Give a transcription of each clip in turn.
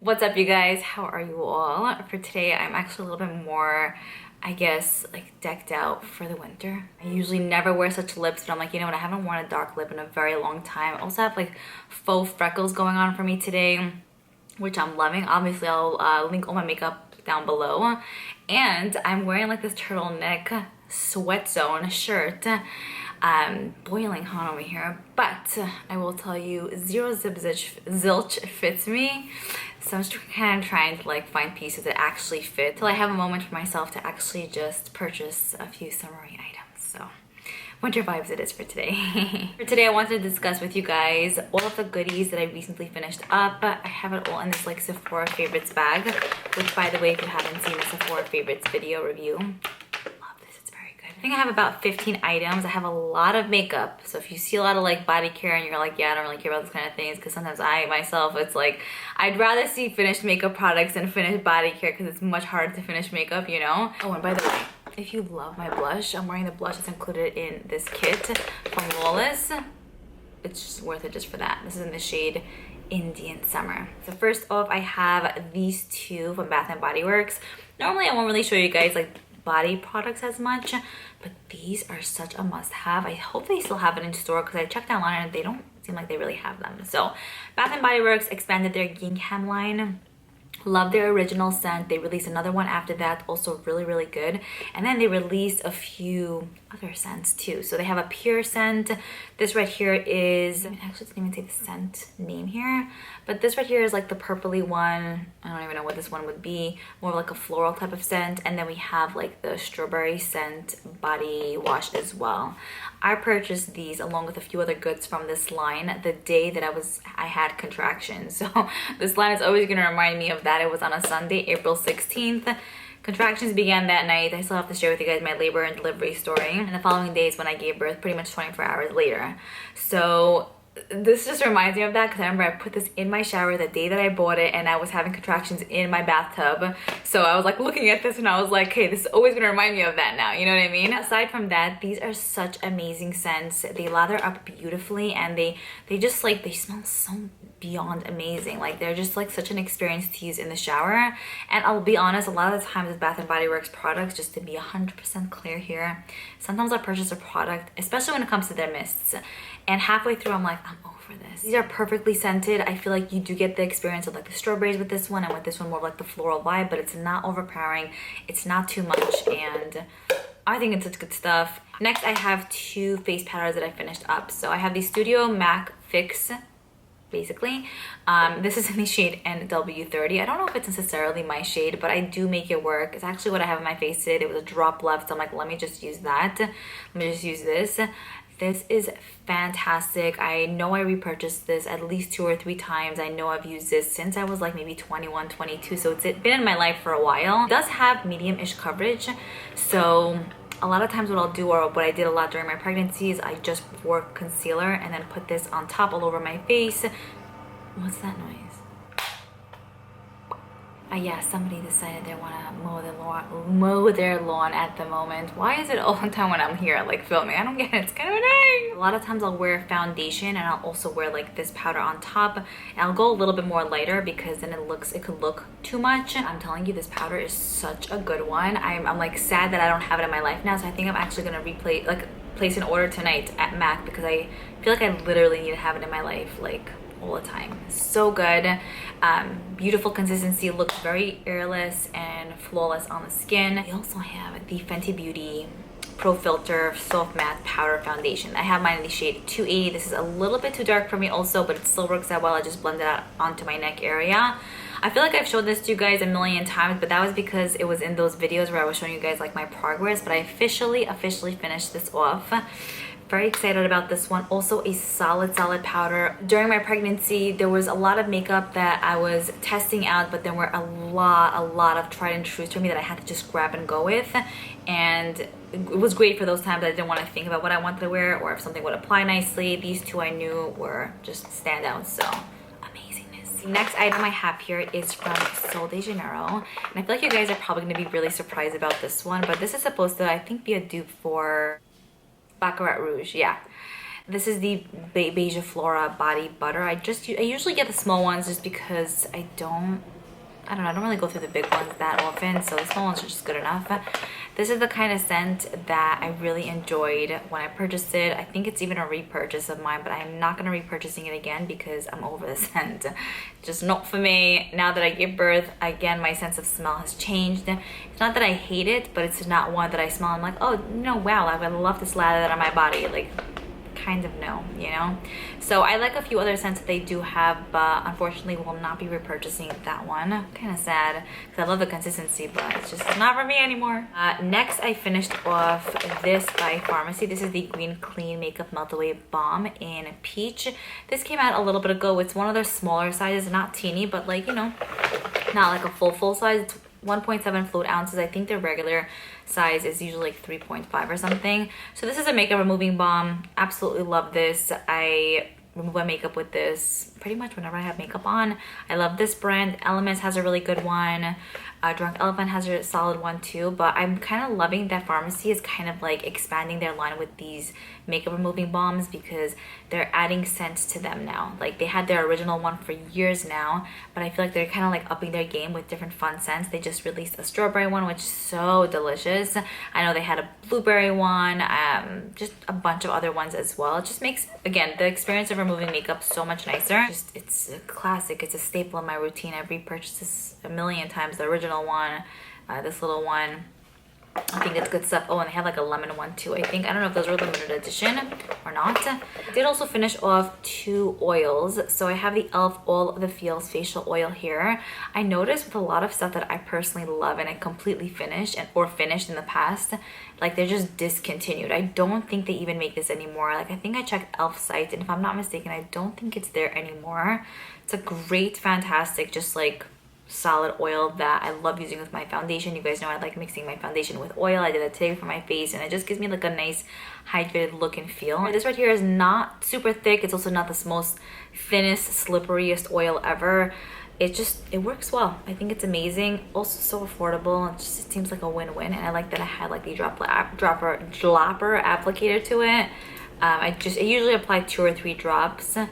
What's up, you guys? How are you all? For today, I'm actually a little bit more, I guess, like decked out for the winter. I usually never wear such lips, but I'm like, you know what? I haven't worn a dark lip in a very long time. I also have like faux freckles going on for me today, which I'm loving. Obviously, I'll link all my makeup down below. And I'm wearing like this turtleneck sweat zone shirt. Boiling hot over here, but I will tell you, zero zip zilch fits me. So I'm just kind of trying to like find pieces that actually fit till I have a moment for myself to actually just purchase a few summery items. So winter vibes it is for today. For today, I wanted to discuss with you guys all of the goodies that I recently finished up. I have it all in this like Sephora favorites bag, which by the way, if you haven't seen the Sephora favorites video review, I think I have about 15 items. I have a lot of makeup. So if you see a lot of like body care and you're like, yeah, I don't really care about this kind of things, because sometimes I myself, it's like, I'd rather see finished makeup products than finished body care because it's much harder to finish makeup, you know? Oh, and by the way, if you love my blush, I'm wearing the blush that's included in this kit from Flawless. It's just worth it just for that. This is in the shade Indian Summer. So first off, I have these two from Bath & Body Works. Normally, I won't really show you guys like body products as much, but these are such a must-have. I hope they still have it in store because I checked online and they don't seem like they really have them. So Bath & Body Works expanded their gingham line. Love their original scent. They released another one after that, also really good. And then they released a few other scents too. So they have a pure scent. This right here is, I actually didn't even say the scent name here, but this right here is like the purpley one. I don't even know what this one would be. More like a floral type of scent. And then we have like the strawberry scent body wash as well. I purchased these along with a few other goods from this line the day that I had contractions. So this line is always gonna remind me of that. It was on a Sunday, April 16th. Contractions began that night. I still have to share with you guys my labor and delivery story. And the following days when I gave birth, pretty much 24 hours later. So this just reminds me of that because I remember I put this in my shower the day that I bought it and I was having contractions in my bathtub. So I was like looking at this and I was like, hey, this is always gonna remind me of that now, you know what I mean? Aside from that, these are such amazing scents. They lather up beautifully and they just like, they smell so beyond amazing. Like they're just like such an experience to use in the shower. And I'll be honest, a lot of the times with Bath & Body Works products, just to be 100% clear here, sometimes I purchase a product, especially when it comes to their mists, and halfway through I'm like, I'm over this. These are perfectly scented. I feel like you do get the experience of like the strawberries with this one, and with this one more like the floral vibe, but it's not overpowering, it's not too much, and I think it's such good stuff. Next, I have two face powders that I finished up. So I have the Studio Mac Fix, basically. This is in the shade NW30. I don't know if it's necessarily my shade, but I do make it work. It's actually what I have on my face today. It was a drop left, so I'm like, let me just use that. Let me just use this. This is fantastic. I know I repurchased this at least 2 or 3 times. I know I've used this since I was like maybe 21, 22, so it's been in my life for a while. It does have medium-ish coverage, so a lot of times what I'll do, or what I did a lot during my pregnancy, is I just wore concealer and then put this on top all over my face. What's that noise? Yeah, somebody decided they want to mow their lawn at the moment. Why is it all the time when I'm here like filming? I don't get it. It's kind of annoying. A lot of times I'll wear foundation and I'll also wear like this powder on top. And I'll go a little bit more lighter because then it could look too much. I'm telling you, this powder is such a good one. I'm like sad that I don't have it in my life now, so I think I'm actually gonna place an order tonight at MAC because I feel like I literally need to have it in my life like all the time. So good. Beautiful consistency, looks very airless and flawless on the skin. We also have the Fenty Beauty Pro Filter Soft Matte Powder Foundation. I have mine in the shade 280. This is a little bit too dark for me also, but it still works out well. I just blend it out onto my neck area. I feel like I've showed this to you guys a million times, but that was because it was in those videos where I was showing you guys like my progress, but I officially finished this off. Very excited about this one. Also a solid powder. During my pregnancy, there was a lot of makeup that I was testing out, but there were a lot of tried and trues for me that I had to just grab and go with. And it was great for those times that I didn't want to think about what I wanted to wear or if something would apply nicely. These two I knew were just standouts, so amazingness. The next item I have here is from Sol de Janeiro. And I feel like you guys are probably going to be really surprised about this one, but this is supposed to, I think, be a dupe for Baccarat Rouge. Yeah, This is the Beige Flora Body Butter. I usually get the small ones just because I don't know, I don't really go through the big ones that often, so the small ones are just good enough. This is the kind of scent that I really enjoyed when I purchased it. I think it's even a repurchase of mine, but I'm not going to be repurchasing it again because I'm over the scent. Just not for me. Now that I give birth, again, my sense of smell has changed. It's not that I hate it, but it's not one that I smell. I'm like, oh, no, wow, I would love to slather that on my body. Like, kind of no, you know? So I like a few other scents that they do have, but unfortunately will not be repurchasing that one. Kind of sad because I love the consistency, but it's just not for me anymore. Next, I finished off this by Pharmacy. This is the Green Clean Makeup Melt Away Balm in Peach. This came out a little bit ago. It's one of their smaller sizes, not teeny, but like, you know, not like a full size. It's 1.7 fluid ounces. I think their regular size is usually like 3.5 or something. So this is a makeup removing balm. Absolutely love this. I remove my makeup with this pretty much whenever I have makeup on. I love this brand. Elements has a really good one. Drunk Elephant has a solid one too, but I'm kind of loving that Pharmacy is kind of like expanding their line with these makeup removing balms because they're adding scents to them now. Like they had their original one for years now, but I feel like they're kind of like upping their game with different fun scents. They just released a strawberry one, which is so delicious. I know they had a blueberry one, just a bunch of other ones as well. It just makes, again, the experience of removing makeup so much nicer. Just, it's a classic. It's a staple in my routine. I've repurchased this a million times. The original one, this little one, I think it's good stuff. Oh, and they have like a lemon one too, I think. I don't know if those were limited edition or not. I did also finish off 2 oils. So I have the e.l.f. All of the Feels facial oil here. I noticed with a lot of stuff that I personally love and I completely finished or finished in the past, like they're just discontinued. I don't think they even make this anymore. Like I think I checked e.l.f. site, and if I'm not mistaken, I don't think it's there anymore. It's a great, fantastic, just like solid oil that I love using with my foundation. You guys know I like mixing my foundation with oil. I did that today for my face, and it just gives me like a nice hydrated look and feel. This right here is not super thick. It's also not the most thinnest, slipperiest oil ever. It works well. I think it's amazing. Also so affordable. It seems like a win-win, and I like that I had like the dropper applicator to it. I usually apply 2 or 3 drops, and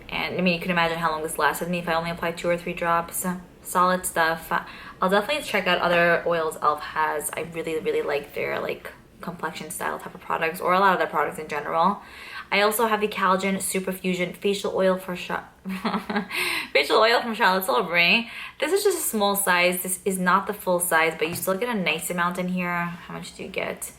I mean you can imagine how long this lasted me if I only applied 2 or 3 drops. Solid stuff. I'll definitely check out other oils e.l.f. has. I really like their like complexion style type of products, or a lot of their products in general. I also have the Collagen Super Fusion facial oil from Charlotte Tilbury. This is just a small size. This is not the full size, but you still get a nice amount in here. How much do you get?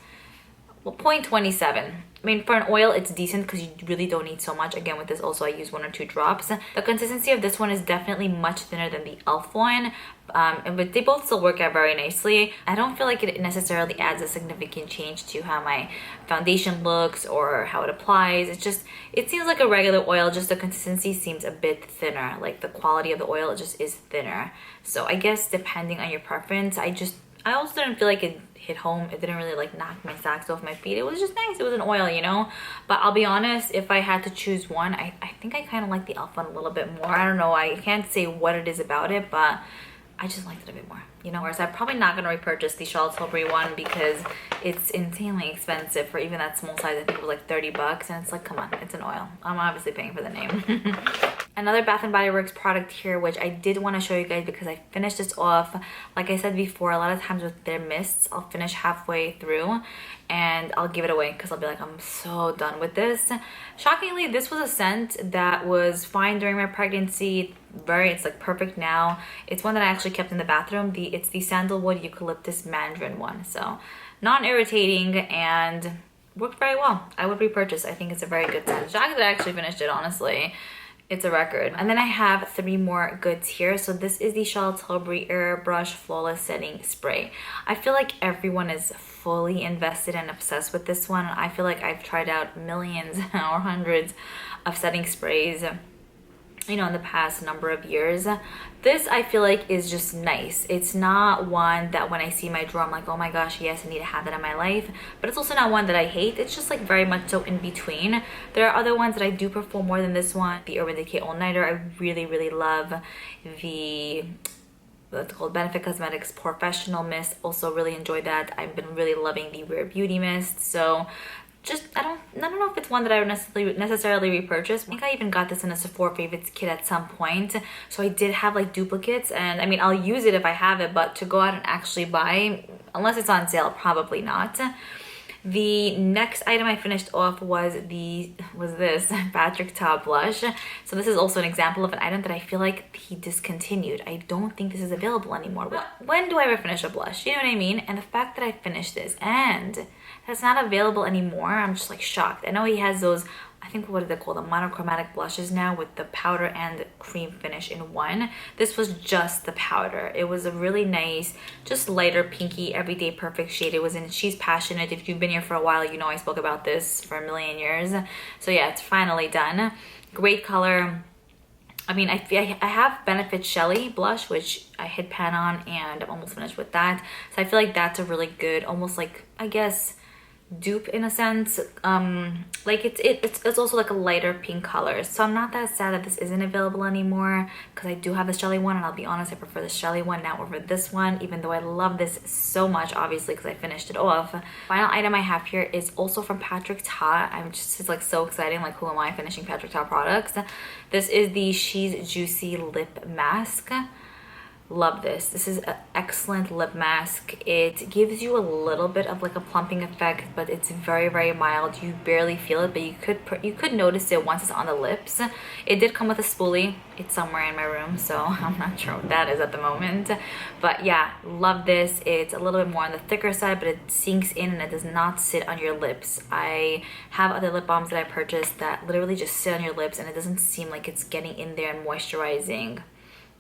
Well, 0.27. I mean, for an oil, it's decent because you really don't need so much. Again, with this also, I use 1 or 2 drops. The consistency of this one is definitely much thinner than the e.l.f. one, but they both still work out very nicely. I don't feel like it necessarily adds a significant change to how my foundation looks or how it applies. It seems like a regular oil, just the consistency seems a bit thinner. Like the quality of the oil just is thinner. So I guess depending on your preference, I also didn't feel like it hit home. It didn't really like knock my socks off my feet. It was just nice. It was an oil, you know? But I'll be honest, if I had to choose one, I think I kind of like the e.l.f. one a little bit more. I don't know. I can't say what it is about it, but I just liked it a bit more, you know? Whereas I'm probably not going to repurchase the Charlotte Tilbury one because it's insanely expensive for even that small size. I think it was like 30 bucks, and it's like, come on, it's an oil. I'm obviously paying for the name. Another Bath & Body Works product here, which I did want to show you guys because I finished this off. Like I said before, a lot of times with their mists, I'll finish halfway through and I'll give it away because I'll be like, I'm so done with this. Shockingly, this was a scent that was fine during my pregnancy. It's like perfect now. It's one that I actually kept in the bathroom. It's the Sandalwood Eucalyptus Mandarin one. So non-irritating and worked very well. I would repurchase. I think it's a very good scent. Shocked that I actually finished it, honestly. It's a record. And then I have 3 more goods here. So this is the Charlotte Tilbury Airbrush Flawless Setting Spray. I feel like everyone is fully invested and obsessed with this one. I feel like I've tried out millions or hundreds of setting sprays, you know, in the past number of years. This I feel like is just nice. It's not one that when I see my drawer I'm like, oh my gosh, yes, I need to have that in my life, but it's also not one that I hate. It's just like very much so in between. There are other ones that I do prefer more than this one. The Urban Decay All Nighter, I really love. The what's called Benefit Cosmetics Professional Mist, also really enjoyed that. I've been really loving the Rare Beauty Mist. So just I don't know if it's one that I would necessarily repurchase. I think I even got this in a Sephora favorites kit at some point, so I did have like duplicates, and I mean I'll use it if I have it, but to go out and actually buy, unless it's on sale, probably not. The next item I finished off was this Patrikios blush. So this is also an example of an item that I feel like he discontinued. I don't think this is available anymore. When do I ever finish a blush? You know what I mean? And the fact that I finished this and that's not available anymore, I'm just like shocked. I know he has those, I think, what do they call them, monochromatic blushes now with the powder and cream finish in one. This was just the powder. It was a really nice, just lighter pinky everyday perfect shade. It was in She's Passionate. If you've been here for a while, you know I spoke about this for a million years. So yeah, it's finally done. Great color. I mean, I have Benefit Shelly blush, which I hit pan on, and I'm almost finished with that. So I feel like that's a really good, almost like, I guess, dupe in a sense. Like it's also like a lighter pink color, so I'm not that sad that this isn't available anymore, because I do have the Shelly one, and I'll be honest, I prefer the Shelly one now over this one, even though I love this so much, obviously, because I finished it off. Final item I have here is also from Patrikios. I'm just, it's like so exciting, like who am I finishing Patrikios products. This is the She's Juicy lip mask. Love this. This is an excellent lip mask. It gives you a little bit of like a plumping effect, but it's very, very mild. You barely feel it, but you could notice it once it's on the lips. It did come with a spoolie. It's somewhere in my room, so I'm not sure what that is at the moment. But yeah, love this. It's a little bit more on the thicker side, but it sinks in and it does not sit on your lips. I have other lip balms that I purchased that literally just sit on your lips, and it doesn't seem like it's getting in there and moisturizing,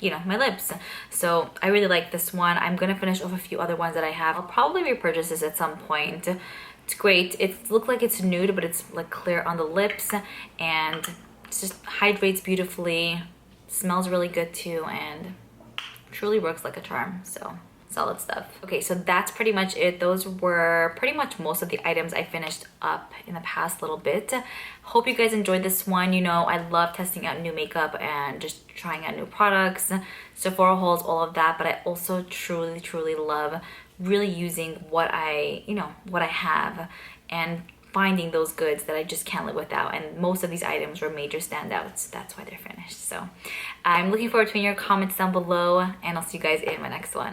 you know, my lips. So I really like this one. I'm gonna finish off a few other ones that I have. I'll probably repurchase this at some point. It's great. It looks like it's nude, but it's like clear on the lips, and it just hydrates beautifully, smells really good too, and truly works like a charm. So solid stuff. Okay, so that's pretty much it. Those were pretty much most of the items I finished up in the past little bit. Hope you guys enjoyed this one. You know, I love testing out new makeup and just trying out new products, Sephora hauls, all of that, but I also truly love really using what I have and finding those goods that I just can't live without, and most of these items were major standouts. That's why they're finished. So I'm looking forward to your comments down below, and I'll see you guys in my next one.